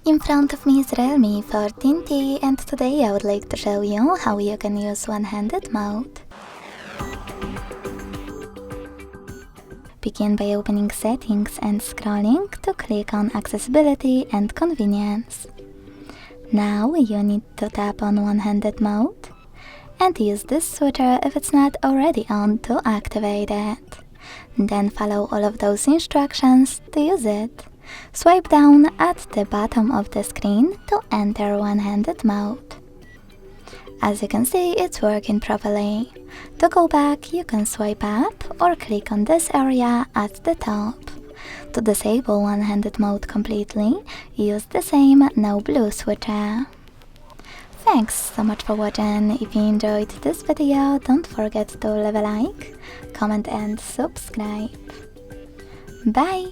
In front of me is REALME 14T, and today I would like to show you how you can use one-handed mode. Begin by opening Settings and scrolling to click on Accessibility and Convenience. Now you need to tap on one-handed mode and use this switcher if it's not already on to activate it. Then follow all of those instructions to use it. Swipe down at the bottom of the screen to enter one-handed mode. As you can see, it's working properly. To go back, you can swipe up or click on this area at the top. To disable one-handed mode completely, use the same no blue switcher. Thanks so much for watching. If you enjoyed this video, don't forget to leave a like, comment and subscribe. Bye!